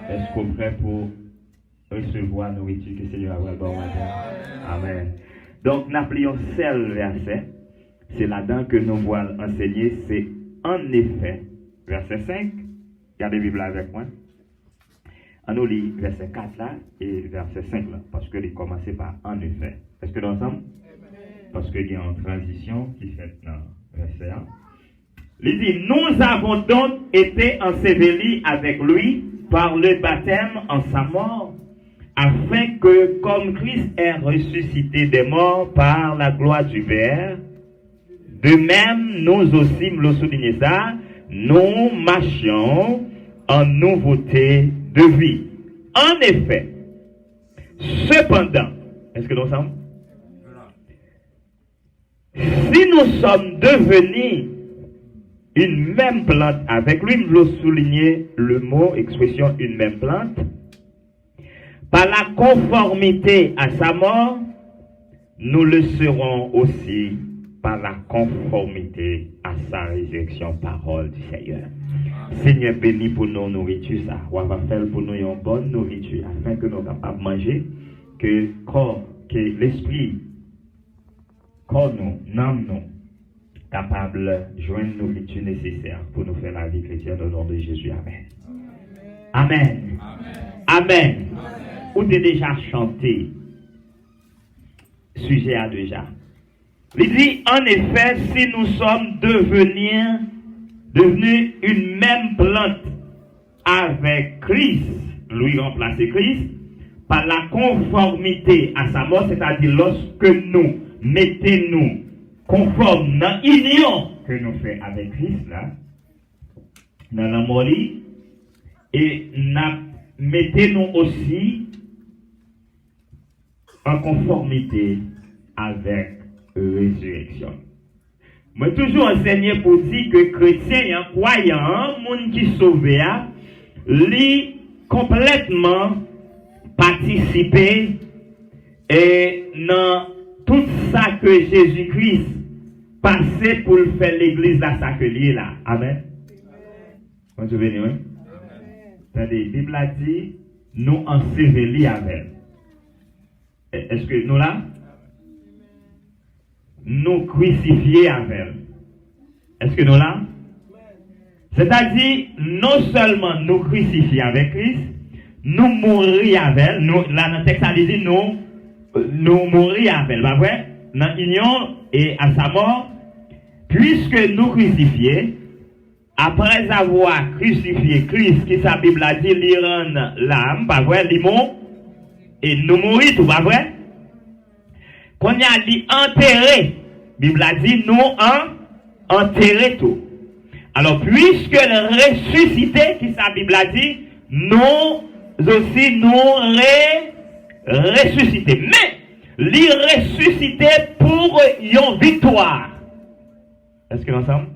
Est-ce qu'on est prêt pour recevoir la nourriture que le Seigneur a bon matin? Amen. Donc, nous appelons seul verset. C'est là-dedans que nous voulons enseigner. C'est en effet, verset 5. Regardez la Bible avec moi. On nous lit verset 4 là et verset 5 là. Parce que il commence par en effet. Est-ce que nous ensemble? Parce qu'il y a une transition qui fait dans verset 1. Il dit, nous avons donc été ensevelis avec lui par le baptême en sa mort, afin que, comme Christ est ressuscité des morts par la gloire du Père, de même, nous aussi, nous soulignons ça, nous marchions en nouveauté de vie. En effet, cependant, est-ce que nous sommes? Si nous sommes devenus une même plante avec lui, nous souligner le mot, expression une même plante, par la conformité à sa mort, nous le serons aussi par la conformité à sa résurrection, parole du Seigneur. Seigneur, bénis pour nos nourritures, ça. On va faire pour nous une bonne nourriture, afin que nous soyons capables de manger, que corps, que l'esprit, corps nous, n'âme nous, capable de joindre la nourriture nécessaire pour nous faire la vie chrétienne au nom de Jésus. Amen. Amen. Amen. Ou t'es déjà chanté, sujet à déjà. Il dit, en effet, si nous sommes devenus une même plante avec Christ, lui remplacer Christ, par la conformité à sa mort, c'est-à-dire lorsque nous mettons-nous conformes dans l'union que nous faisons avec Christ, là, dans la mort, et mettez-nous aussi en conformité avec résurrection. Moi, toujours enseigné pour dire que chrétien, croyant, monde qui sauvé, lui complètement participer et dans tout ça que Jésus-Christ passait pour le faire l'église à sa lié là. Amen. Vous vous souvenez, oui? C'est-à-dire, la Bible a dit, nous ensevelis avec. Est-ce que nous là? Nous crucifiés avec. Est-ce que nous là? C'est-à-dire, non seulement nous crucifiés avec Christ, nous mourir avec, nous, là dans le texte, ça dit, nous mourir avec, pas vrai? Dans l'union et à sa mort, puisque nous crucifiés, après avoir crucifié Christ, qui sa Bible a dit, lui rend l'âme, pas vrai, limon, et nous mourir, tout, pas vrai? Qu'on y a dit enterré, Bible a dit, nous enterré tout. Alors, puisque le ressuscité, qui sa Bible a dit, nous aussi, nous ressuscité. Mais, les ressuscité pour une victoire. Est-ce que nous sommes?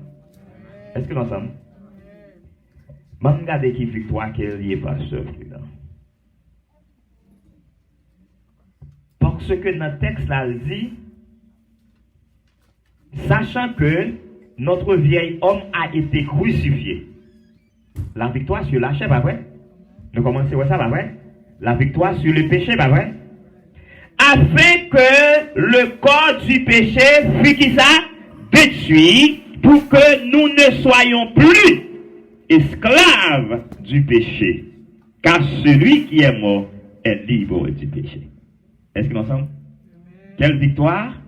Est-ce que nous sommes? Je vais regarder qui victoire qu'elle y est pas seul. Parce que dans le texte là, il dit, sachant que notre vieil homme a été crucifié. La victoire sur la chair, pas vrai? Nous commençons à ça, pas vrai? La victoire sur le péché, pas vrai? Afin que le corps du péché fût qui ça? Détruit, pour que nous ne soyons plus esclaves du péché. Car celui qui est mort est libre du péché. Est-ce que nous sommes? Quelle victoire?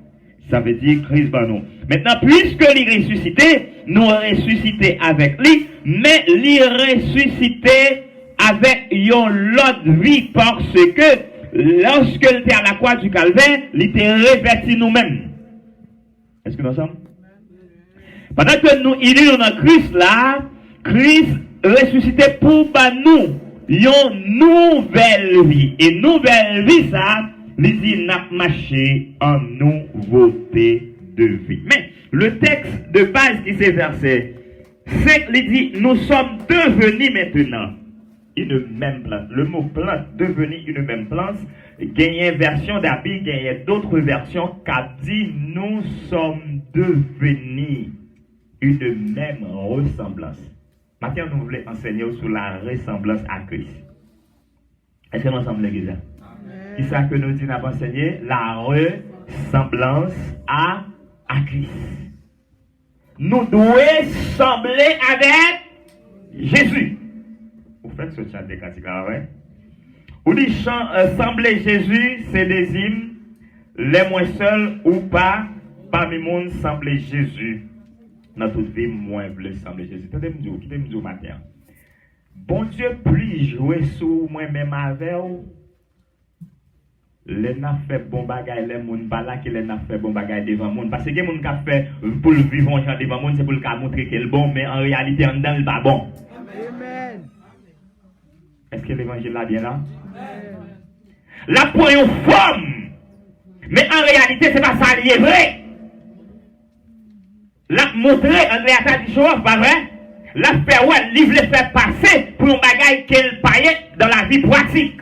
Ça veut dire Christ va nous. Maintenant, puisque il est ressuscité, nous ressuscité avec lui, mais il est ressuscité avec une autre vie, parce que lorsque il était à la croix du calvaire, il était revêtu nous-mêmes. Est-ce que nous sommes? Pendant que nous, il est dans Christ là, Christ ressuscité pour nous une nouvelle vie. Et nouvelle vie, ça, il dit, n'a marché en nouveauté de vie. Mais le texte de base qui c'est verset 5, il dit, nous sommes devenus maintenant une même plante. Le mot plante, devenu une même plante, gagne une version d'habit, gagne d'autres versions qui dit, nous sommes devenus une même ressemblance. Maintenant, nous voulons enseigner sur la ressemblance à Christ. Est-ce que nous sommes l'église? Qui ça que nous dit n'a pas enseigné? La ressemblance à Christ. Nous devons sembler avec Jésus. Vous faites ce chant des cantiques là, ouais? Vous dites sembler Jésus, c'est des hymnes, les moins seuls ou pas, parmi monde sembler Jésus. Dans toute vie, moins voulez sembler Jésus. Qui te me dit au matin? Bon Dieu, plus jouer sur moi-même avec vous. Les n'a fait bon bagay, les moun pas là qui les n'a fait bon bagay devant moun. Parce que les moun qui fait pour le vivre en gens devant moun, c'est pour le montrer qu'il est bon, mais en réalité, en dedans, il n'est pas bon. Amen. Est-ce que l'évangile là bien là? La pour une forme, mais en réalité, c'est pas ça qui est vrai. La montrer, André a dit chose, pas vrai? La faire, ouais, livre le faire passer pour un bagay qu'elle paye dans la vie pratique.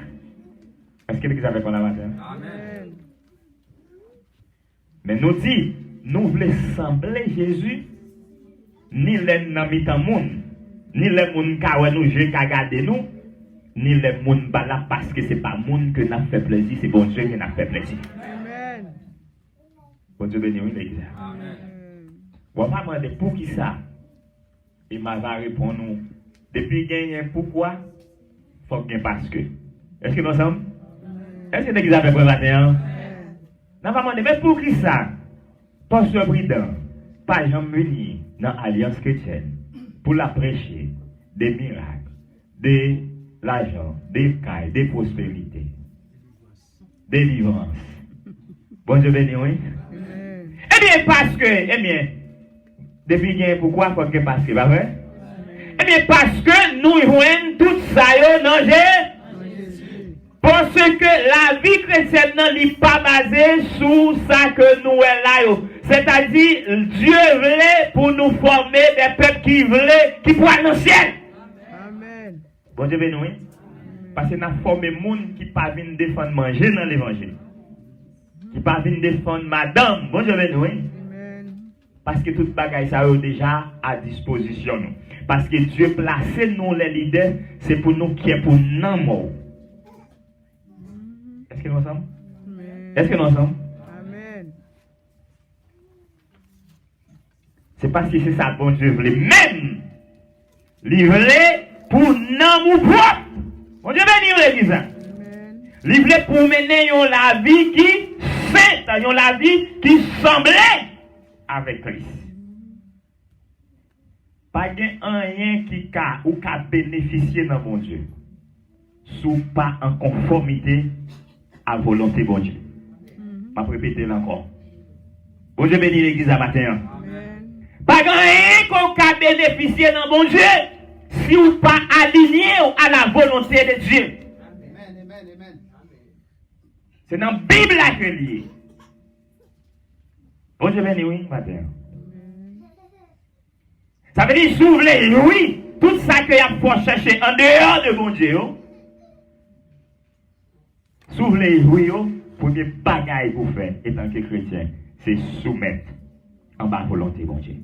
Est-ce que l'église avait qu'on a matin? Amen. Mais nous dit, nous voulons sembler Jésus, ni les namitan moun, ni les moun ka nous je ka garder nous, ni les moun bala parce que c'est pas moun que n'a fait plaisir, c'est bon Dieu qui n'a fait plaisir. Amen. Bon Dieu béni l'église. Amen. On va demander pour qui ça? Il m'a répondre nous. Depuis gagner pourquoi? Faut gagner parce que. Est-ce que nous sommes? Est-ce que l'église avait pour matin? Non, pas demander, mais pour qui ça? Pasteur Bridant, pas Jean Meunier, dans l'Alliance chrétienne, pour la prêcher des miracles, de l'argent, des cailles, des prospérités, des délivrances. Bon Dieu béni, oui? Eh bien, parce que, eh bien, depuis qu'il y a pourquoi faut que parce que, pas vrai? Eh bien, parce que nous jouons tout ça, non, parce que la vie chrétienne n'est pas basée sur ça que nous est là. C'est-à-dire, Dieu voulait pour nous former des peuples qui voulaient, qui pourraient dans le ciel. Amen. Bon Dieu béni, oui? Parce que nous avons formé des gens qui ne peuvent pas défendre manger dans l'évangile. Qui ne peuvent pas défendre madame. Bon Dieu béni, oui? Parce que toute bagaille ça est déjà à disposition. Parce que Dieu placé nous les leaders, c'est pour nous qui est pour nous morts. Est-ce que nous sommes? Est-ce que nous sommes? Amen. C'est parce que c'est ça que bon Dieu voulait même livrer pour nous propre. Bon Dieu béni l'église. Livrer pour mener la vie qui sainte, la vie qui semblait avec Christ. Pas rien qui a bénéficié dans mon Dieu. Sous pas en conformité à volonté bon Dieu. Je vais répéter encore. Bon Dieu béni l'église à matin. Pas rien qu'on a bénéficié dans mon Dieu si ou pas aligné à la volonté de Dieu. C'est dans la Bible que lié. Bon Dieu béni oui matin. Ça veut dire s'ouvrir oui tout ça que y a pour chercher en dehors de mon Dieu. S'ouvrir oui premier bagaille pour faire étant que chrétien, c'est soumettre en bas volonté bon Dieu.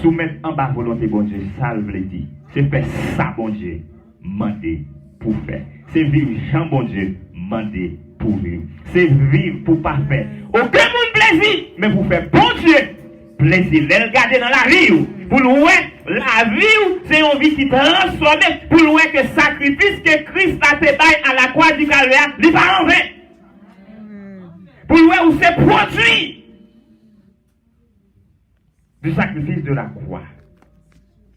Soumettre en bas volonté bon Dieu, ça veut dire, c'est faire ça bon Dieu, demander pour faire. C'est vivre Jean bon Dieu, demander pour vivre. C'est vivre pour pas faire aucun monde plaisir, mais pour faire bon Dieu plaisir. Les regarder dans la vie, pour louer la vie, c'est une vie qui transforme, pour louer que sacrifice que Christ a fait à la croix du Calvaire, il pas en vain. Pour louer où c'est produit du sacrifice de la croix.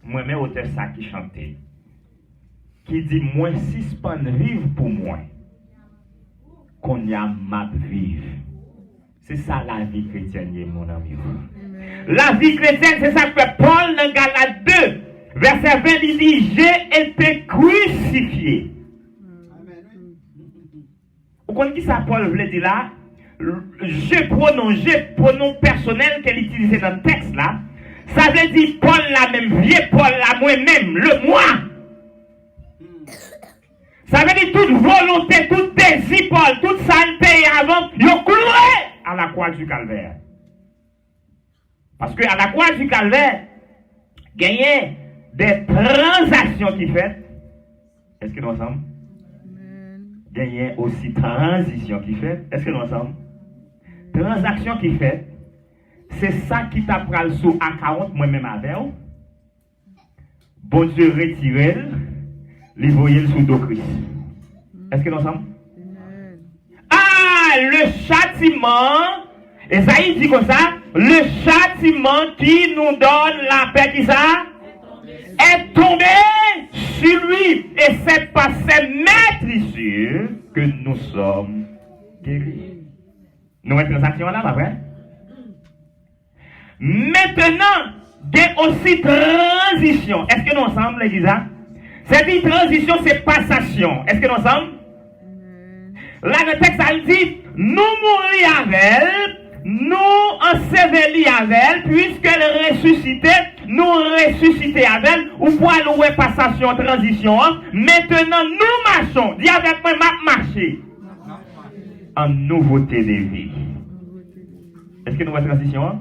Moi-même, auteur ça qui chantait, qui dit, moi, suspendre vivre pour moi, qu'on y a ma vivre. C'est ça la vie chrétienne, mon ami. La vie chrétienne, c'est ça que Paul dans Galates 2, verset 20, il dit, j'ai été crucifié. Vous comprenez qui ça Paul voulait dire là? Je pronom personnel qu'elle utilisait dans le texte là. Ça veut dire Paul la même, vieux Paul la moi-même, le moi. Ça veut dire toute volonté, tout désir Paul, toute saleté avant, il a cloué à la croix du Calvaire. Parce que à la croix du Calvaire, il y a des transactions qui faites. Est-ce que nous sommes? il y a aussi transition qui fait. Est-ce que nous ensemble? Transaction qui fait, c'est ça qui t'a pris sous A40 moi-même avec. Bon Dieu retire, les voyelles sous dos Christ. Est-ce que nous ensemble? Ah, le châtiment, Esaïe dit comme ça, le châtiment qui nous donne la paix, qui ça? Est tombé sur lui. Et c'est par ces maîtrisures que nous sommes guéris. Nous avons une transaction là, pas vrai? Maintenant, il y a aussi transition. Est-ce que nous ensemble, l'église? Cette transition, c'est passation. Est-ce que nous ensemble? Là, le texte a dit, nous mourons avec elle, nous ensevelis avec elle, puisqu'elle ressuscitait, nous ressusciter avec elle, ou pour aller passation, transition. Maintenant, nous marchons. Dis avec moi, marcher. En nouveauté de vie. Est-ce que nous voyons transition?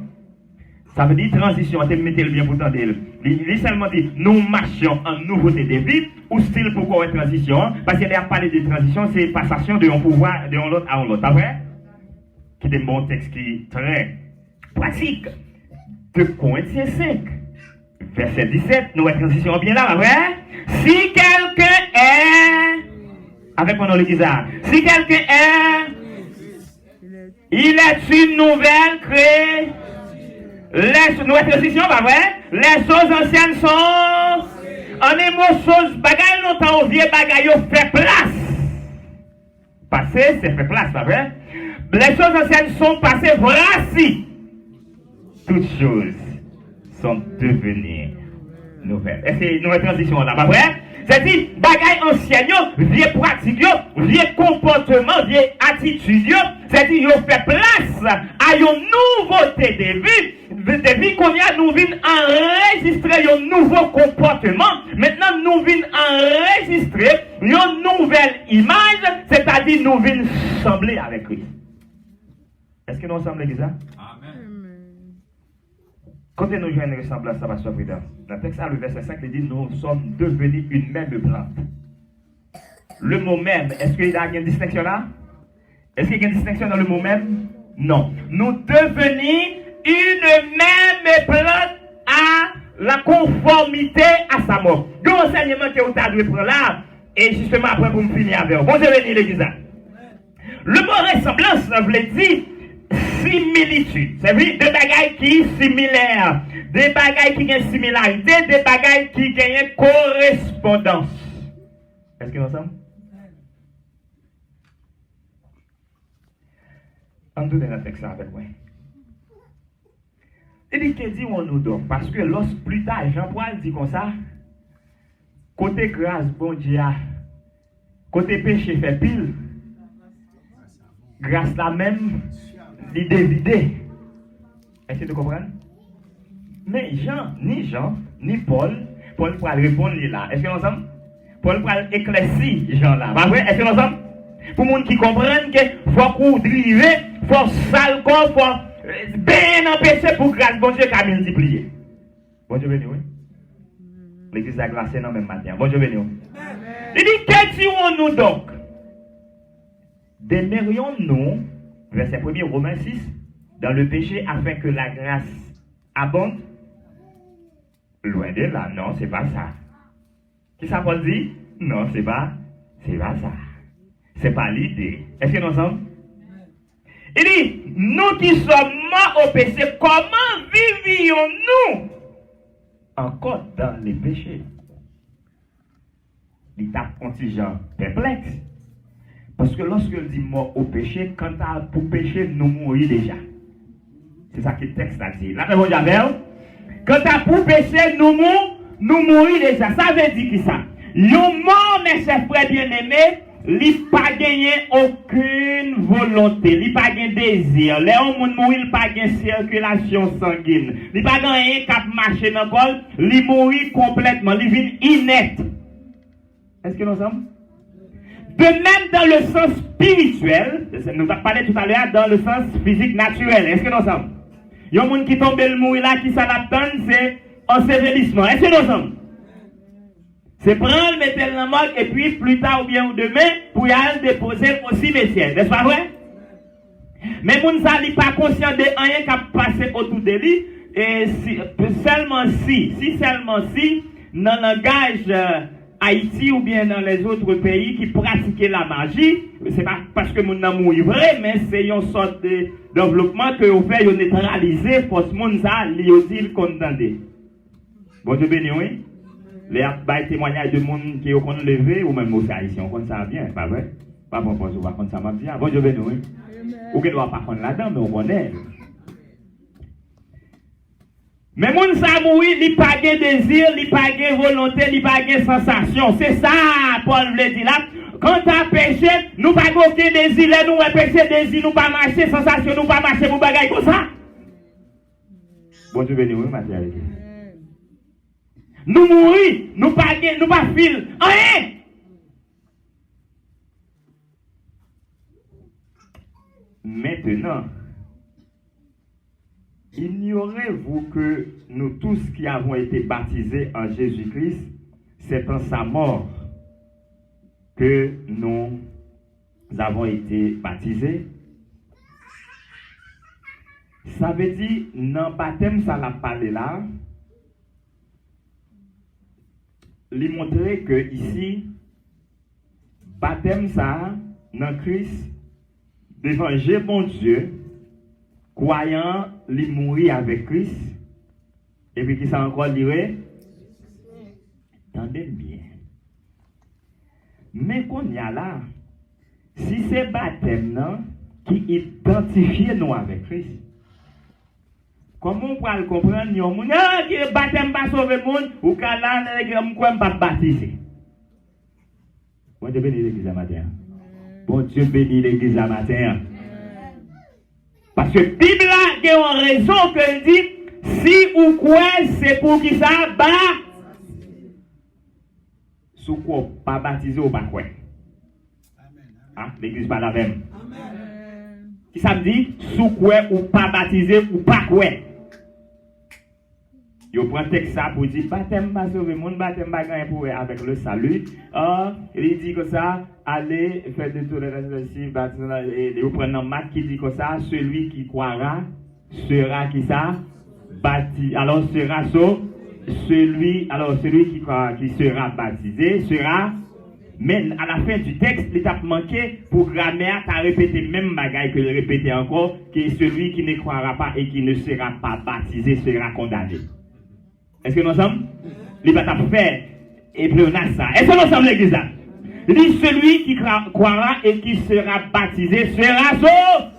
Ça veut dire transition, tu mettez le bien pour tenter. Il seulement dit, nous marchons en nouveauté de vie, ou style pourquoi transition? Parce qu'il a parlé de transition, c'est passation de un pouvoir de l'autre à l'autre. Pas vrai? Qui est un bon texte qui est très pratique. 2 Corinthiens 5, verset 17, nous avons transition bien là, pas vrai? Si quelqu'un est, avec mon nom l'église, si quelqu'un est, il est une nouvelle créée. Les nouvelles transitions, pas vrai? Les choses anciennes sont en émotions, bagaille longtemps au vieux bagaille fait place. Passé, c'est fait place, pas vrai? Les choses anciennes sont passées, voici. Toutes choses sont devenues nouvelles. Est-ce que nouvelle transition là, pas vrai? C'est-à-dire, bagaille ancienne, vieux pratique, vieux comportement, vieille attitude, c'est-à-dire, il fait place à une nouveauté de vie qu'on vient nous venir enregistrer un nouveau comportement. Maintenant, nous venons enregistrer une nouvelle image, c'est-à-dire, nous venons sembler avec Christ. Est-ce que nous semblons avec ça? Amen. Quand nous jouons une ressemblance, ça va se faire. Dans le texte, le verset 5, il dit, nous sommes devenus une même plante. Le mot même, est-ce qu'il y a une distinction là? Est-ce qu'il y a une distinction dans le mot même? Non. Nous devenons une même plante à la conformité à sa mort. Deux enseignements que vous avez prendre là, et justement après pour me finir avec vous. Bon, je vais lire l'église. Le mot ressemblance, ça veut dire similitude. C'est vrai, des bagailles qui sont similaires, des bagailles qui ont similarité, des bagailles qui ont correspondance. Est-ce que nous sommes? On donne un texte avec moi. Il dit qu'il dit on nous donne. Parce que lorsque plus tard, Jean-Paul dit comme ça, côté grâce, bon Dieu, côté péché fait pile, grâce la même, l'idée vidée. Est-ce que tu comprends? Mais ni Jean, ni Paul pourra répondre là. Est-ce que nous sommes? Paul pourra éclaircir Jean là. Pas vrai? Est-ce que nous sommes? Pour les gens qui comprennent qu'il faut qu'on drive, il faut sale corps, il faut bien empêcher pour grâce bon Dieu qu'à multiplier. Bon Dieu béni, oui. L'église a glacé dans le même matin. Bon Dieu béni, oui. Il dit, que dirons-nous donc? Demeurions-nous, verset 1er, Romains 6, dans le péché afin que la grâce abonde? Loin de là, non, c'est pas ça. Qui ça Paul dit? Non, c'est pas ça. C'est pas l'idée. Est-ce que nous sommes? Il dit, nous qui sommes morts au péché, comment vivions-nous encore dans les péchés? Il tape contingent perplexe. Parce que lorsque il dit mort au péché, quand pour péché, nous mourons déjà. C'est ça que le texte a dit. Là, vous avez, quand pour péché, nous mourons déjà. Ça veut dire que ça. Yon mort, mes chers frères bien-aimés, il n'a pas gagné aucune volonté, il n'a pas gagné désir. Les hommes mourir, il n'a pas gagné circulation sanguine. Il n'a pas gagné cap marcher dans le col, il mourit complètement, il vient inerte. Est-ce que nous sommes? De même dans le sens spirituel, nous avons parlé tout à l'heure dans le sens physique naturel. Est-ce que nous sommes? Il y a un monde qui tombe le mourir là, qui s'en attend, c'est ensevelissement. Est-ce que nous sommes? C'est prendre, mettre le dans morgue et puis plus tard ou bien ou demain pour y aller déposer au cimetière. N'est-ce pas vrai? Mais moun sa li pas conscient de rien qui a passé autour de lui. Et seulement si, dans le langage Haïti ou bien dans les autres pays qui pratiquent la magie, c'est pas parce que moun nan mouri vrai, mais c'est une sorte de développement que vous fait neutraliser force moun sa li yo dit condamné. Bon Dieu béni oui. Les témoignages de monde qui ont levé ou même aux haïtiens, on compte ça bien, pas vrai? Pas bon pour ça, on ça m'a bien. Bon Dieu béni oui. Ou que doit pas prendre là-dedans, mais on connaît. Mais moun sa mouri, li pa gen désir, li pa gen volonté, li pa gen sensation. C'est ça, Paul veut dire là. Quand tu as péché, nous pas aucun désir, nous péché désir, nous pas marcher, sensation, nous pas marcher pour bagaille comme ça. Bon Dieu béni oui, Mathieu. Nous mourir, nous pas fil, rien. Maintenant, ignorez-vous que nous tous qui avons été baptisés en Jésus-Christ, c'est en sa mort que nous avons été baptisés. Ça veut dire, dans le baptême, ça l'a parlé là, lui montrer que ici, baptême ça, dans Christ, devant bon Dieu, croyant, lui mourir avec Christ, et puis qui ça encore lié, attendez bien. Mais qu'on y a là, si c'est baptême non, qui identifie nous avec Christ, comment on peut le comprendre? Nous avons dit que le baptême va sauver le monde, ou que là, nous ne pas baptiser. Bon Dieu bénit l'église à matin. Bon Dieu bénit l'église à matin. Parce que la Bible a une raison qu'elle dit, si ou quoi, c'est pour qui ça baptiser. Sous quoi, pas baptiser ou pas quoi? Ah, l'église pas la même. Qui ça me dit, sous quoi ou pas baptiser ou pas quoi? Yo prend texte ça pour dire baptême pas sauver le monde, baptême pas gagner pour avec le salut. Il dit que ça, allez faire de tout le reste ici, et vous prenez un mat qui dit que ça, celui qui croira sera qui ça baptisé. Alors sera celui qui sera baptisé sera. Mais à la fin du texte, l'étape manquée pour grammaire, tu as répété même bagaille que le répéter encore, que celui qui ne croira pas et qui ne sera pas baptisé sera condamné. Est-ce que nous sommes? Il va faire et puis on a ça. Est-ce que nous sommes l'église là? Il dit celui qui croira et qui sera baptisé sera sauvé.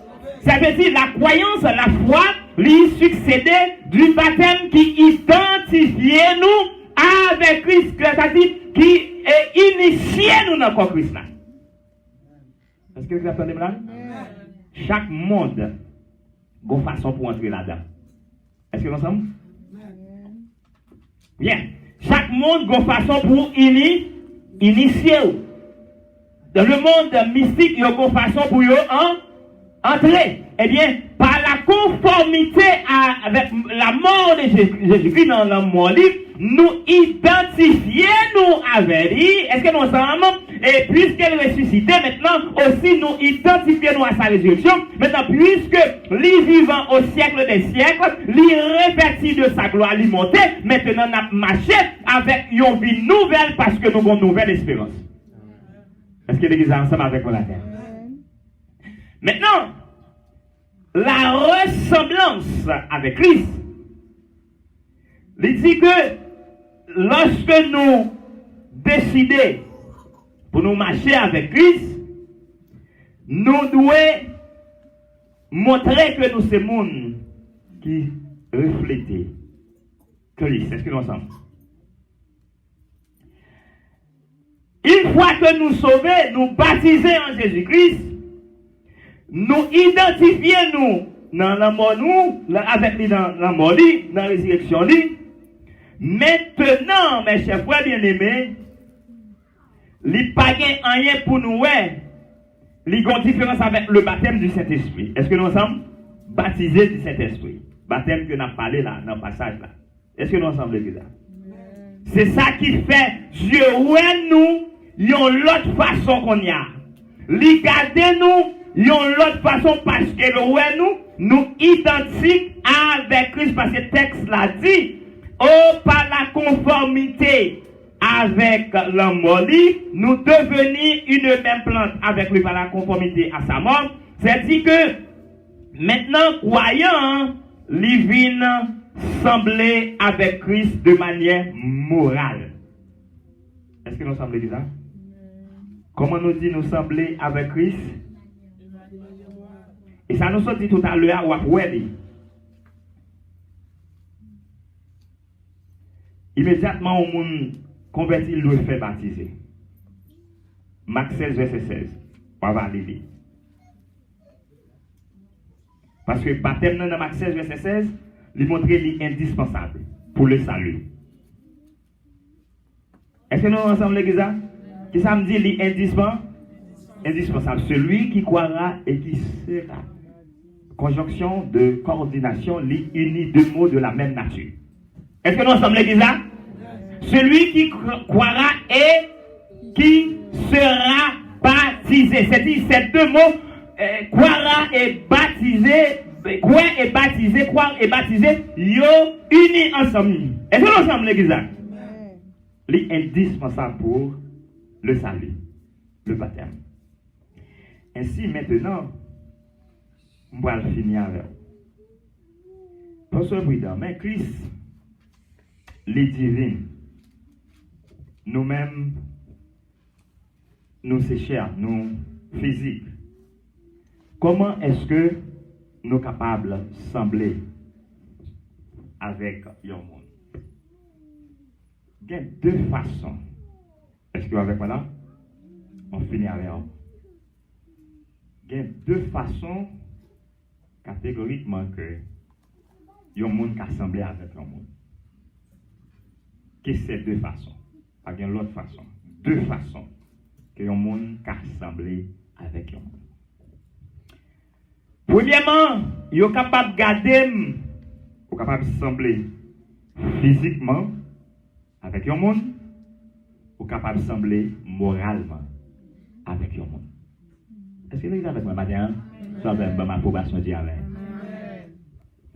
Ça veut dire la croyance, la foi, lui succéder du baptême qui identifie nous avec Christ. C'est-à-dire qui initié nous dans le corps Christ là. Est-ce que vous entendez là? Chaque monde a une façon pour entrer là-dedans. Est-ce que nous sommes? Bien. Chaque monde a une façon pour initier. Dans le monde mystique, il y a une façon pour entrer. Eh bien, par la conformité avec la mort de Jésus-Christ dans le mort libre, nous identifions avec lui. Est-ce que nous sommes? Et puisqu'elle est ressuscité, maintenant aussi nous identifions à sa résurrection. Maintenant, puisque lui vivant au siècle des siècles, lui revêti de sa gloire, lui monté, maintenant nous marché avec une vie nouvelle parce que nous avons une nouvelle espérance. Est-ce que l'église est ensemble avec moi la terre? Maintenant, la ressemblance avec Christ, il dit que lorsque nous décidons pour nous marcher avec Christ, nous devons montrer que nous sommes monde qui reflètent Christ. Est-ce que nous sommes? Une fois que nous sauvés, nous baptisés en Jésus-Christ, nous identifions nous dans la mort nous, avec lui dans la mort, dans la résurrection. Maintenant, mes chers frères bien-aimés, il n'y a pas rien pour nous. Il y a une différence avec le baptême du Saint-Esprit. Est-ce que nous sommes baptisés du Saint-Esprit? Baptême que nous avons parlé là, dans le passage là. Est-ce que nous sommes les gars? C'est ça qui fait Dieu ouais nous yon l'autre façon qu'on y a. Li gade nous yon l'autre façon parce que le ouais nous identiques avec Christ parce que le texte l'a dit par la conformité avec l'homme mort, nous devenons une même plante avec lui par la conformité à sa mort. C'est-à-dire que maintenant, croyant, les vins sembler avec Christ de manière morale. Est-ce que nous semblons déjà? Comment nous dit nous sembler avec Christ? Et ça nous a dit tout à l'heure, immédiatement au monde converti, il doit faire baptiser. Marc 16, verset 16. On va aller. Parce que le baptême dans Marc 16, verset 16, il montre qu'il est indispensable pour le salut. Est-ce que nous ensemble l'église? Qui ça me dit qu'il est indispensable? Celui qui croira et qui sera. Conjonction de coordination, les unis deux mots de la même nature. Est-ce que nous ensemble l'église? Celui qui croira et qui sera baptisé. C'est-à-dire ces deux mots, croira et baptisé, croire et baptisé, yo unis ensemble. Est-ce que nous ensemble l'église? C'est indispensable pour le salut, le baptême. Ainsi maintenant, on va finir avec. Parce que mais Christ, les divins, nous-mêmes, nous c'est cher, nous physiques. Comment est-ce que nous sommes capables de sembler avec le monde? Il y a deux façons. Est-ce que vous avec moi là? On finit avec un. Il y a deux façons catégoriquement que le monde qui assemblé avec le monde. Qu'est-ce que ces deux façons? Il y a l'autre façon. Deux façons que le monde qui assemblé avec le monde. Premièrement, il est capable de garder, il est capable de s'assembler physiquement avec le monde, il est capable de s'assembler moralement avec le monde. Est-ce que vous êtes avec moi, madame? Ça va être ma approbation d'y aller.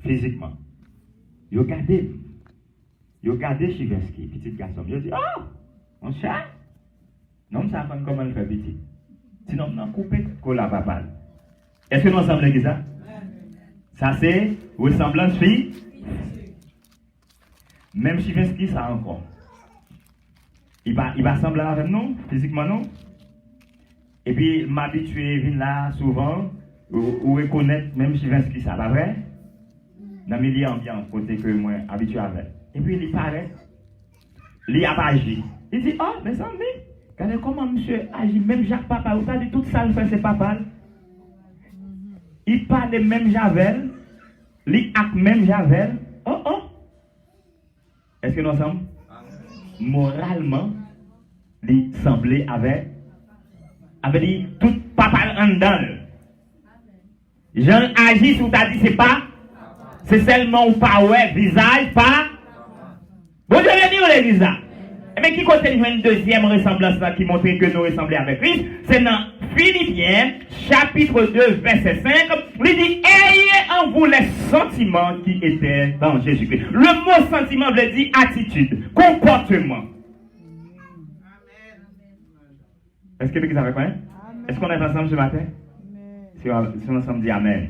Physiquement, il a gardé Chiveski, petit garçon. Il a dit, oh, mon chat, non, ça va comment le faire petit. Sinon, on a coupé la papa. Est-ce que nous ensemble l'église? Ça c'est ressemblance fille. Même Chiveski, ça encore. Il va sembler avec nous, physiquement non. Et puis, m'habituer à venir là souvent, ou reconnaître même Chiveski, ça va vrai? Dans le milieu ambiant, côté que moi, habitué avec. Et puis, il paraît, il a pas agi. Il dit, oh, mais ça, mais, regardez comment monsieur agit, même Jacques Papa, vous savez, tout ça, le fait, c'est papa. Il parle de même Javel, il a même Javel. Oh, oh. Est-ce que nous sommes? Moralement, il semblait avec dit, tout papa en dedans. Jean agit, si vous t'as dit, c'est pas, c'est seulement ou pas, ouais, visage, pas. Bon Dieu, l'église là. Mais qui continue une deuxième ressemblance là qui montre que nous ressemblons avec Christ? C'est dans Philippiens, chapitre 2, verset 5. Il dit, ayez en vous les sentiments qui étaient dans Jésus-Christ. Le mot sentiment veut dire attitude, comportement. Est-ce que l'église avec moi? Est-ce qu'on est ensemble ce matin? Si on ensemble dit Amen.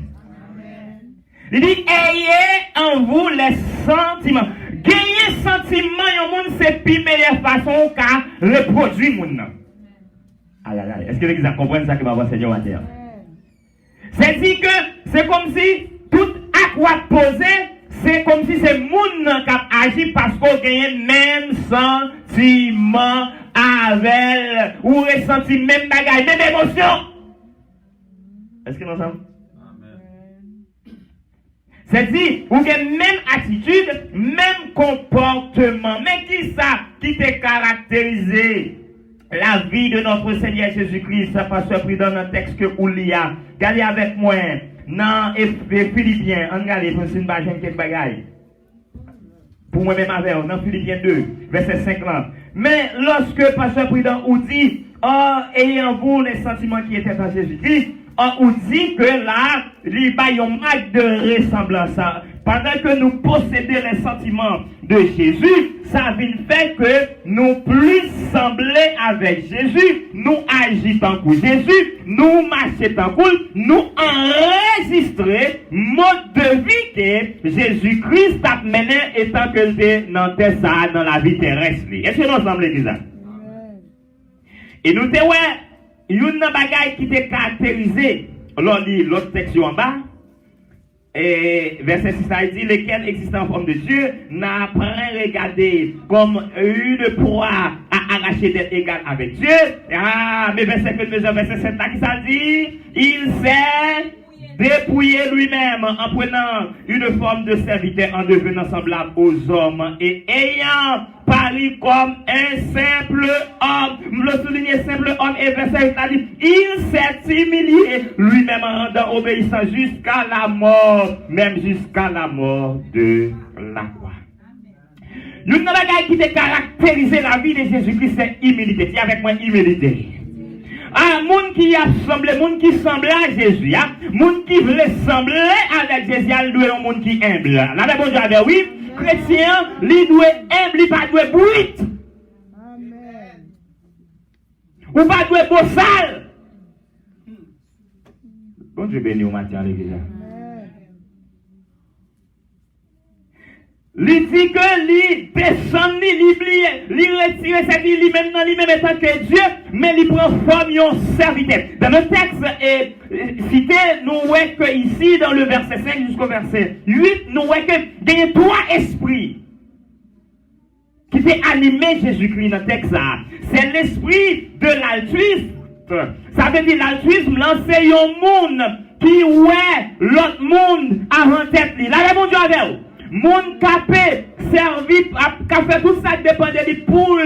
Il dit, ayez en vous les sentiments. Gagner sentiment, yon monde, c'est la meilleure façon qu'à reproduire mon nom. Aïe, aïe, aïe. Est-ce que l'église comprend ça que va voir Seigneur à terre? C'est-à-dire que c'est comme si tout acte posé, c'est comme si c'est mon nom qui a agi parce qu'on gagne même sentiment avec, ou ressenti même bagaille, même émotion. Est-ce que nous sommes? C'est-à-dire, vous avez même attitude, même comportement. Mais qui ça qui te caractérise la vie de notre Seigneur Jésus-Christ? Ça passe pris dans un texte que vous lisez. Regardez avec moi dans Philippiens. Regardez, pour une bagaille quelques bagailles. Pour moi-même avec dans Philippiens 2, verset 5 là. Mais lorsque Pasteur Prudent ou dit, ayant vous les sentiments qui étaient en Jésus-Christ, on dit que là, il y a un acte de ressemblance. Pendant que nous possédons les sentiments de Jésus, ça vient faire que nous plus sembler avec Jésus, nous agissons en coup Jésus, nous marchons en coup, nous enregistrer mode de vie que Jésus-Christ a mené étant que c'est dans la vie terrestre. Est-ce que nous ensemble l'église? Et nous te une bagaille qui te caractérisé, on lit l'autre section en bas, et verset 6 ça dit, lesquels existent en forme de Dieu, n'apprend regarder comme une proie à arracher d'être égal avec Dieu. Mais verset 7 là qui ça dit, il s'est dépouillé lui-même en prenant une forme de serviteur, en devenant semblable aux hommes et ayant paru comme un simple homme. Le souligner simple homme et verset 8 dit, il s'est humilié lui-même en rendant obéissant jusqu'à la mort, même jusqu'à la mort de la croix. Une bagaille qui te caractérise la vie de Jésus-Christ, c'est humilité. C'est avec moi humilité. Moun qui a semblé, moun qui semblait à Jésus, moun qui voulait sembler avec Jésus, il doit un monde qui humble. Là, bon Dieu, oui, chrétien, il doit humble, il pas doit bruit. Amen. Ou pas doit beau sale. Bon Dieu béni au matin, l'église. Il dit que il descend, il oublie, il retire cette vie, lui-même étant que Dieu, mais il prend forme de serviteur. Dans le texte cité, nous voyons que ici, dans le verset 5 jusqu'au verset 8, nous voyons qu'il y a 3 esprits qui fait animer Jésus-Christ dans le texte. C'est l'esprit de l'altruisme. Ça veut dire l'altruisme, lancer un monde qui ouais l'autre monde avant tête. Là, mon Dieu avec vous. Moun capé servi qu'a fait tout ça dépend de lui pour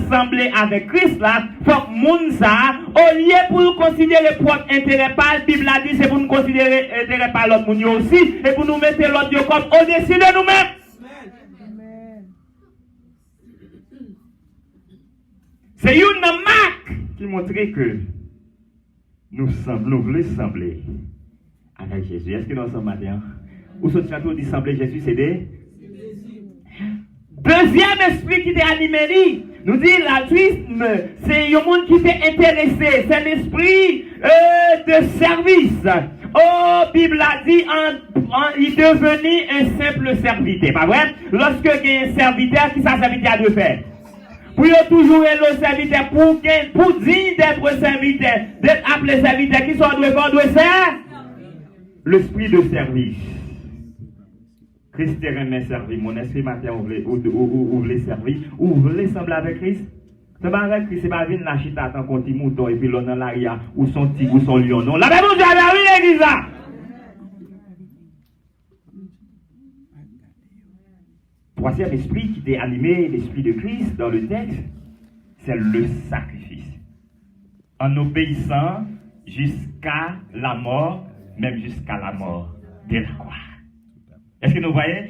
sembler avec Christ là, faut que moun ça au lieu pour considérer propre intérêt par la Bible a dit c'est pour nous considérer intérêt par l'autre moun aussi et pour nous mettre l'autre comme au-dessus de nous-mêmes. C'est une marque qui montre que nous voulons sembler avec Jésus. Est-ce que nous sommes maintenant? Ou ce château dit sembler Jésus, c'est des deuxième esprit qui t'a animé, nous dit l'altruisme, c'est un monde qui t'est intéressé, c'est l'esprit de service. Oh, Bible a dit, il devenait un simple serviteur, pas vrai? Lorsque il y a un serviteur, qui ça serviteur doit faire? Pour toujours être le serviteur, pour dire d'être serviteur, d'être appelé serviteur, qui soit doit faire? L'esprit de service. Christ est servi, mon esprit matin, vous voulez servir, ou vous voulez sembler avec Christ. C'est pas avec Christ, c'est pas venir la chita tant qu'on t'y mouton, et puis l'on dans l'aria, ou son tigre, ou son lion. Non, la même chose, oui, l'église là. Troisième esprit qui t'est animé, l'esprit de Christ, dans le texte, c'est le sacrifice. En obéissant jusqu'à la mort, même jusqu'à la mort de la croix. Est-ce que nous voyons,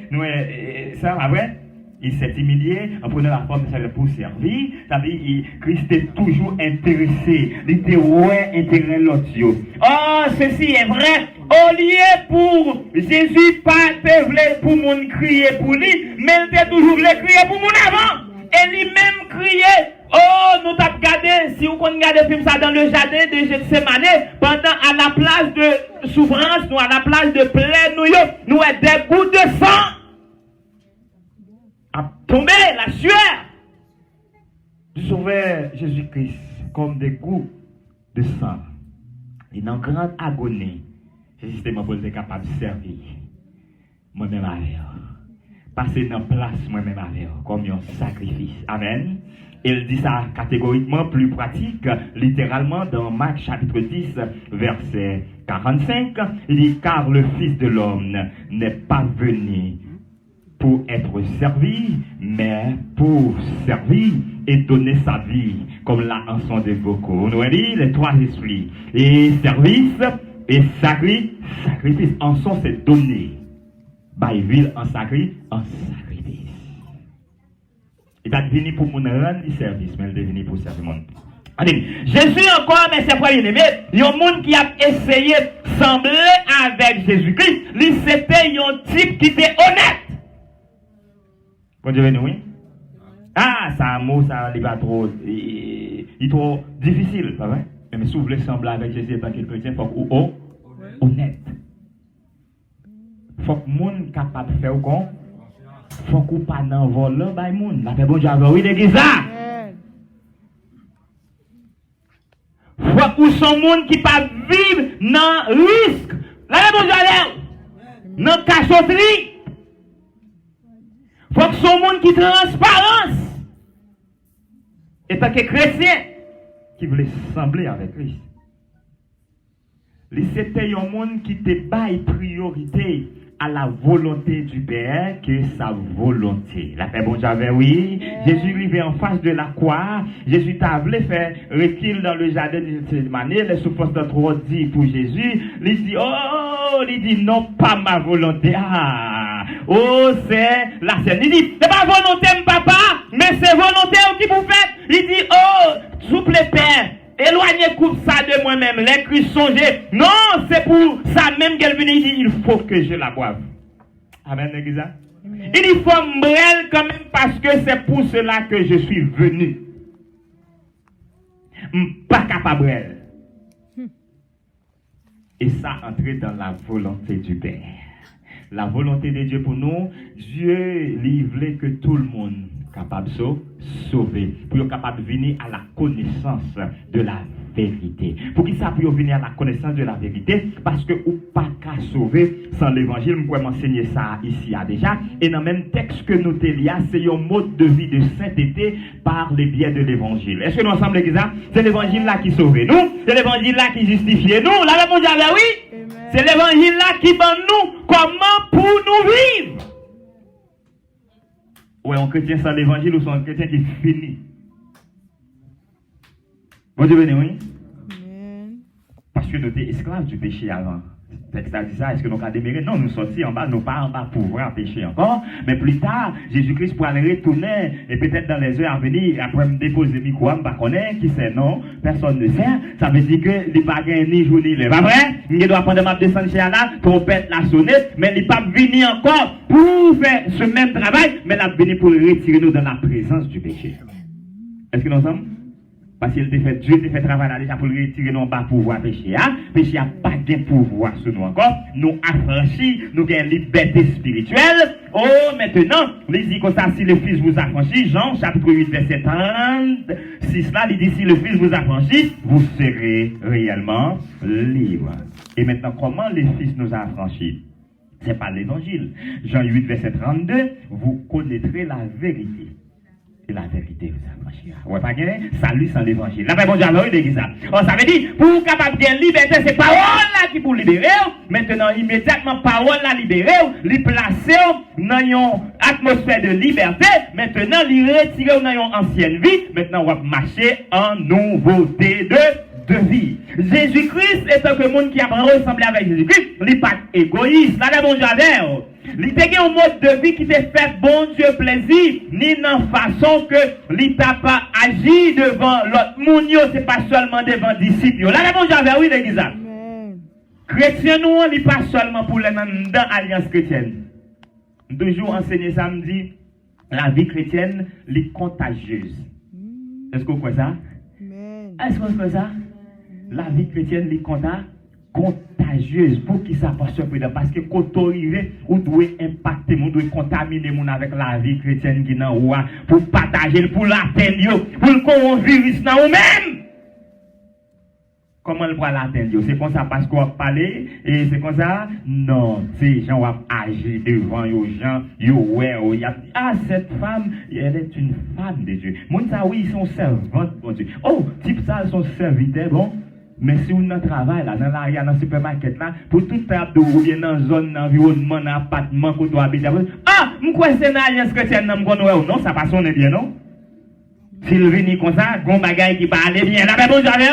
ça, après, il s'est humilié en prenant la forme de sa vie pour servir. C'est-à-dire, Christ est toujours intéressé. Il était intérêt l'autre. Oh, ceci est vrai. Au lieu pour Jésus, pas pour mon crier pour lui, mais il était toujours le crier pour mon avant. Et lui-même criait. Oh, nous t'avons regardé, si vous regardez le film ça dans le jardin de Gethsémane, pendant à la place de souffrance, nous à la place de plaie, nous avons des gouttes de sang. A tombé la sueur du sauveur Jésus-Christ comme des gouttes de sang. Et dans grande agonie, justement pour être capable de servir moi-même avec eux. Passer dans place moi-même avec eux, comme un sacrifice. Amen. Il dit ça catégoriquement, plus pratique, littéralement dans Marc chapitre 10, verset 45. Il dit, car le Fils de l'homme n'est pas venu pour être servi, mais pour servir et donner sa vie, comme la chanson de beaucoup. On a dit les 3 esprits. Et service et sacrifice en sont c'est donner. By ville en sacrifice. Il va venir pour nous rendre du service, mais il est venu pour servir le monde. Jésus encore, mais c'est pas bien-aimé. Il y a un monde qui a essayé de sembler avec Jésus-Christ. C'était un type qui était honnête. Bon Dieu, oui. Ah, ça, mot, ça, il va trop, il est trop difficile, pas vrai? Mais si vous voulez sembler avec Jésus tant qu'il chrétien, il faut que vous honnête. Il faut que le monde capable de faire quoi? Il faut que vous pas dans le vol là, bah, monde. La paix, bon Dieu, oui, l'église là. Il faut que vous soyez monde qui pas vivre dans le risque. La paix, bon Dieu, dans la cachotterie. Il faut que ce soit monde qui transparence. Et tant que chrétien, qui voulait sembler avec Christ. C'était un monde qui te baille priorité à la volonté du Père que sa volonté. La paix, bon Dieu, oui. Jésus arrivait en face de la croix. Jésus t'a voulu faire recul dans le jardin de cette manière. Les souffrances de trop dit pour Jésus. Il dit, oh, il dit, non, pas ma volonté. Ah, oh, c'est la scène. Il dit, c'est pas volonté, papa, mais c'est volonté qui vous faites. Il dit, oh, souple Père. Éloignez coupe ça de moi-même, les cris songés. Non, c'est pour ça même qu'elle vient. Il dit, il faut que je la boive. Amen, l'église. Il dit, il faut m'brel quand même parce que c'est pour cela que je suis venu. Pas capable. Et ça entrer dans la volonté du Père. La volonté de Dieu pour nous, Dieu lui voulait que tout le monde capable de sauver, pour être capable de venir à la connaissance de la vérité. Pour qu'il ça puisse venir à la connaissance de la vérité, parce que ou pas qu'à sauver sans l'évangile, je pourrais m'enseigner ça ici déjà. Et dans le même texte que nous télia, c'est un mode de vie de sainteté par les biais de l'évangile. Est-ce que nous ensemble l'église, c'est l'évangile là qui sauve nous, c'est l'évangile là qui justifie nous. La réponse est oui. C'est l'évangile là qui donne nous comment pour nous vivre. Ouais, un chrétien sans l'évangile ou un chrétien qui finit. Bon Dieu béni, oui. Parce que nous étions esclaves du péché avant. Texte a dit ça, est-ce que nous avons déméré? Non, nous sortis en bas, nous pas en bas pouvoir pécher encore. Mais plus tard, Jésus-Christ pourra aller retourner, et peut-être dans les heures à venir, après me déposer le micro, je ne sais pas qui c'est, non, personne ne sait. Ça veut dire que il pas gagné ni jour ni l'heure. Pas vrai? Il doit prendre ma descente chez Allah, trompette la sonnette, mais il n'est pas venu encore pour faire ce même travail, mais il a venu pour retirer nous dans la présence du péché. Est-ce que nous sommes? Parce qu'il fait Dieu te fait travailler déjà pour retirer nos bas pouvoir péché. Péché n'a pas de pouvoir sur nous encore. Nous affranchis, nous avons une liberté spirituelle. Oh, maintenant, il dit comme ça, si le Fils vous affranchit, Jean chapitre 8, verset 36, là, il dit si le Fils vous affranchit, vous serez réellement libre. Et maintenant, comment le Fils nous a affranchis? C'est par l'évangile. Jean 8, verset 32, vous connaîtrez la vérité. Et la vérité vous affranchira. Ouais, pas gagné? Salut sans l'évangile. La paix, bon Dieu, alors, il est ça. Oh, ça veut dire, pour capable de liberté, c'est parole là qui pour libérer. Maintenant, immédiatement, parole là libérer, les placer dans une atmosphère de liberté. Maintenant, les retirer dans une ancienne vie. Maintenant, on va marcher en nouveauté de vie. Jésus-Christ est un monde qui a ressemblé avec Jésus-Christ. Il n'est pas égoïste. La paix, bon Dieu, alors. Il t'a un mode de vie qui te fait bon Dieu plaisir, ni dans façon que il t'a pas agi devant l'autre monde, c'est pas seulement devant disciples. La réponse j'avais oui l'église. Chrétien nous on n'est pas seulement pour les dans alliance chrétienne. Toujours enseigné samedi, la vie chrétienne est contagieuse. Est-ce que vous croyez ça? Est-ce que vous croyez ça? La vie chrétienne est contagieuse pour qui ça passe prudent parce que quand on arrive on doit impacter on doit contaminer mon avec la vie chrétienne qui dans ou pour partager pour l'atteindre pour qu'on virus dans nous même comment le pour l'atteindre c'est comme ça parce qu'on va parler et c'est comme ça non ces gens vont agir devant les gens cette femme elle est une femme de Dieu mon ça oui ils sont servantes bon Dieu oh type ça ils sont serviteurs bon. Mais si on a un travail là, dans l'arrière, dans le supermarché là, pour tout table ou bien dans la zone, dans l'environnement, dans l'appartement, qu'on doit habiter, ah, je crois que c'est une alliance chrétienne, non, ça passe, on est bien, non? S'il vient comme ça, gon bagay qui parle bien, là, ben bon, j'avais,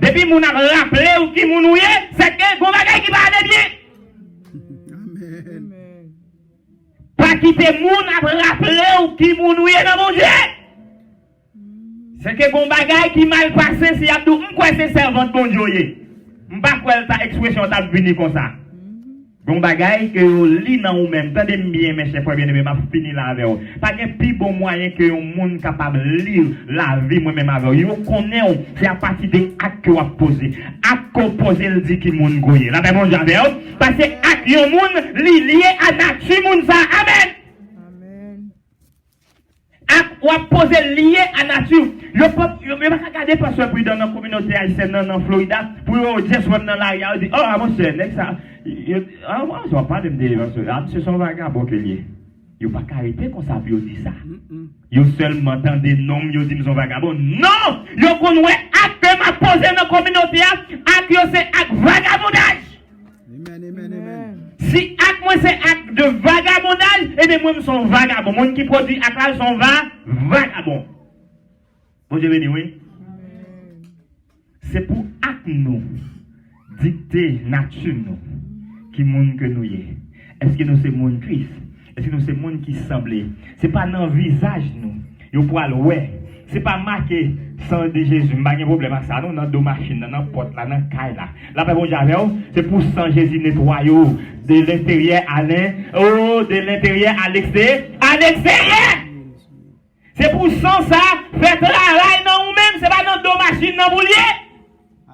depuis mon a rappelé ou qui moun ouye, c'est que gon bagay qui parle bien. Amen. Pas quitter moun après rappeler ou qui moun ou dans mon Dieu. C'est que bon bagay qui mal passé si a tout quoi c'est servante bon Dieu. M'pas quoi ta expression t'a venu comme ça. Bon bagay que yo li nan ou même tendez bien mes chers frères bien-aimés m'a fini là avec vous. Pas de plus bon moyen que un monde capable lire la vie moi même avec vous. Yo connaît c'est à partir des actes que vous posé. Acte qu'on pose il dit qui monde goyer. Là ben bon Dieu avec vous parce que acte yon monde lié à nature monde ça. Amen. Ou à poser lié à nature. Je ne peux pas regarder parce que dans la communauté haïtienne, dans Florida, pour dire soit dans la rue, dit, oh, mon cher, ça. Ah, moi, je ne vais pas me dire, c'est son vagabond que lié. Il n'y a pas qu'arrêter qu'on s'appuie au dit ça. Il y a seulement tant des noms, il dit son vagabond. Non! Il y a qu'on ouais, acte que m'a posé dans la communauté, acte c'est acte vagabondage. Si acte moi c'est acte de vagabondage, et bien moi je suis vagabond. Moi qui produit acte là sont vagabond. Bon Dieu béni, oui. C'est pour acte nous dicter nature nous qui monde que nous y est. Est-ce que nous c'est monde Christ? Est-ce que nous c'est monde qui semblait? C'est pas dans le visage nous. Yo pour le ouais. C'est pas marqué sang de Jésus, pas de problème avec ça, non, dans deux machines, dans porte là, dans caille là. Là, ben, bon, c'est pour sang Jésus nettoyer de l'intérieur à l'intérieur, de l'intérieur à l'extérieur, C'est pour sang ça, faire travail dans nous-mêmes, c'est pas dans deux machines, dans boulier.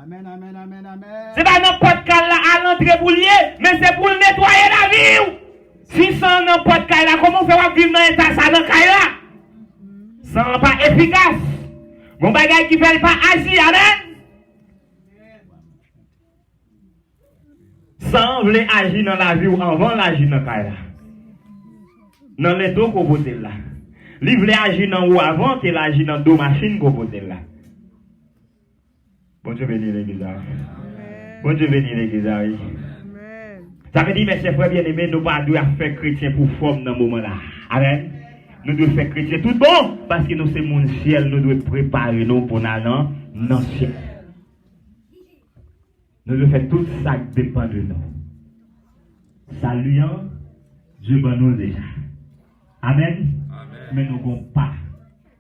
Amen, amen, amen, amen. C'est pas dans porte caille là, à l'entrée boulier, mais c'est pour nettoyer la vie. Si sang dans porte caille là, comment faire vivre dans l'état ça dans caille là? Sans pas efficace. Mon bagage qui fait pas agir, amen. Sans vouloir agir dans la vie ou avant l'agir dans la vie. Dans les deux qu'on pose là. Lui voulait agir dans ou avant qu'il agisse dans deux machines qu'on pose là. Bon Dieu béni l'église. Bon Dieu béni l'église. Ça veut dire, mes chers frères bien-aimés, nous ne devons pas faire chrétien pour forme dans ce moment-là. Amen. Nous devons faire chrétien tout bon, parce que nous sommes mon ciel, nous devons préparer nous pour aller dans le ciel. Nous devons faire tout ça qui dépend de nous. Saluant, Dieu ben nous déjà. Amen. Mais nous ne pouvons pas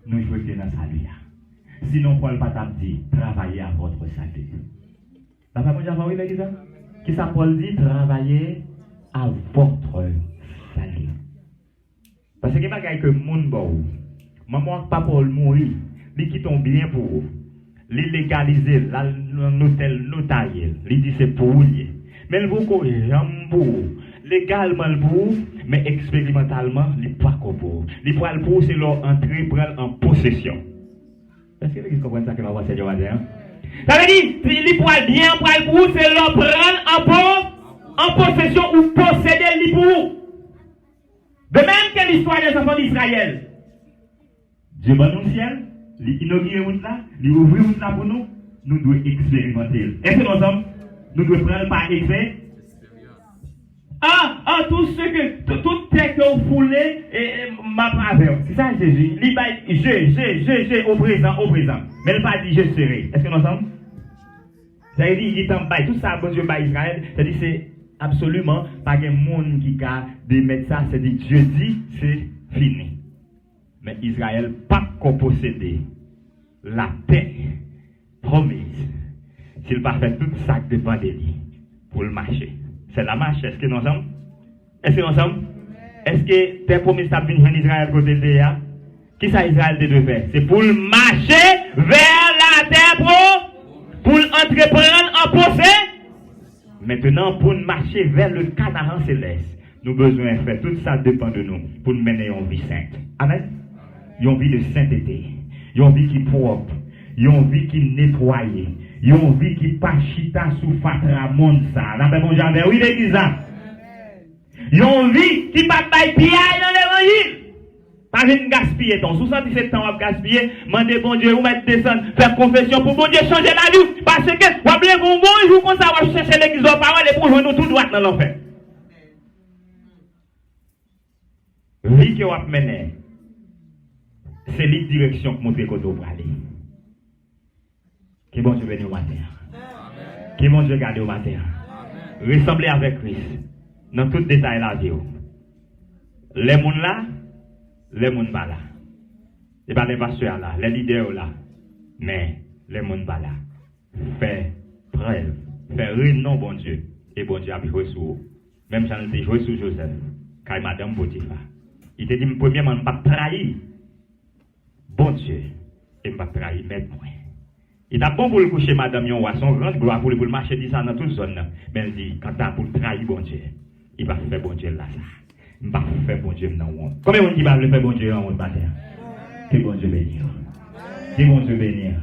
nous jouer dans salut. Sinon, Paul pas dit, travaillez à votre salut. La femme de Java, oui, l'église? Qui ça Paul dit? Travaillez à votre salut. Parce que les bagages que le monde bon, maman pas pour mourir, les qui tombe bien pour vous, les légaliser, l'hôtel notarié, les dit c'est pour vous. Mais le beaucoup j'aime pour légalement pour, mais expérimentalement, les pas pour vous. Les poils pour c'est leur entrée prendre en possession. Est-ce que vous comprenez ça que ma voix c'est Joanne? Ça veut dire, les poils bien, poils pour c'est leur prendre en possession ou posséder les pour. De même que l'histoire des enfants d'Israël. Dieu va nous ciel, il inaugure route là, il ouvre route là pour nous, nous devons expérimenter. Est-ce que nous sommes? Nous devons prendre par expérience. Tout ce que, tout texte que vous foulez, ma faveur. C'est ça Jésus. Je, au présent. Mais il pas dit je serai. Est-ce que nous sommes? Ça veut dire, il dit en bas, tout ça, bon Dieu, par Israël, ça dit c'est absolument pas de monde qui a de mettre ça, c'est dit Dieu dit, c'est fini. Mais Israël pas qu'on posséder la paix promise. S'il pas fait tout ça qui dépend de lui pour le marché. C'est la marche. Est-ce que nous sommes? Est-ce que nous sommes? Est-ce que tes promesses sont venues en Israël côté de là? Qui ça Israël devait faire? C'est pour le marcher vers la terre pour entreprendre en possession. Maintenant, pour marcher vers le Canaan céleste, nous avons besoin de faire tout ça dépend de nous pour nous mener une vie sainte. Amen. Une vie de sainteté. Une vie qui est propre. Une vie qui est nettoyée. Une vie qui pas chita sous fatra monde ça. Là, ben, mon jamais, oui, l'église. Une vie qui pas bail pied dans l'évangile. Pas une gaspiller ton. 77 ans, on va gaspiller. Mandez bon Dieu, vous mettre descendre, faire confession pour bon Dieu changer la vie. Parce que, vous avez un bon jour comme ça, on va chercher l'église aux paroles et pour jouer nous tout droit dans l'enfer. Vie que vous avez menée, c'est la direction que vous montrez côté pour aller. Que bon Dieu bénisse au matin. Que bon Dieu garde au matin. Ressembler avec Christ. Dans tout détail la vie. Les gens là, les gens pas là. Et pas les pasteurs là, les leaders là. Mais les gens pas là. Fais preuve, fais renom bon Dieu. Et bon Dieu a joué sur vous. Même si on a joué sur Joseph, car madame Potiphar. Il te dit, premièrement, je ne pas trahir. Bon Dieu, et je ne pas trahir maître moi. Il est bon pour le coucher madame yon son grande gloire pour le marcher dit ça dans toute zone. Mais il dit, quand tu as pour trahir bon Dieu, il va faire bon Dieu là ça. Il va faire bon Dieu dans le monde. Combien de monde qui va faire bon Dieu dans le monde? Que bon Dieu bénisse. Que bon Dieu bénisse.